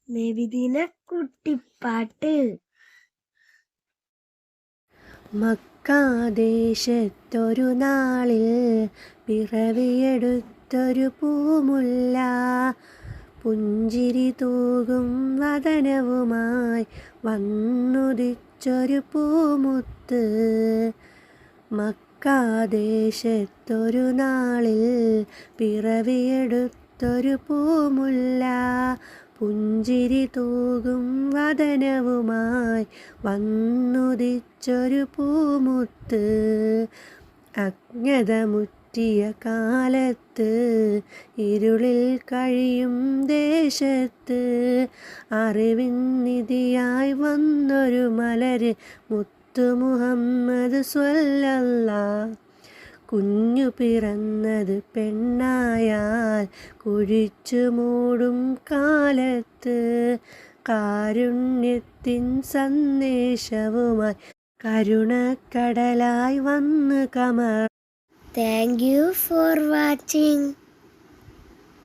നബിദിന കുട്ടിപ്പാട്ട്. മക്കാദേശത്തൊരു നാളിൽ പിറവിയെടുത്തൊരു പൂമുല്ല, പുഞ്ചിരി തൂകും വദനവുമായി വന്നുദിച്ചൊരു പൂമുത്ത്. മക്കാദേശത്തൊരു നാളിൽ പിറവിയെടുത്തൊരു പൂമുല്ല, പുഞ്ചിരി തൂകും വദനവുമായി വന്നുദിച്ചൊരു പൂമുത്ത്. അജ്ഞതമുറ്റിയ കാലത്ത് ഇരുളിൽ കഴിയും ദേശത്ത് അറിവിൻ നിധിയായി വന്നൊരു മലര് മുത്തു മുഹമ്മദ് സ്വല്ലല്ലാഹ്. കുഞ്ഞു പിറന്നത് പെണ്ണായാൽ കുഴിച്ചു മൂടും കാലത്ത് കാരുണ്യത്തിൻ സന്ദേശവുമായി കരുണക്കടലായി വന്ന് കമർ. Thank you for watching.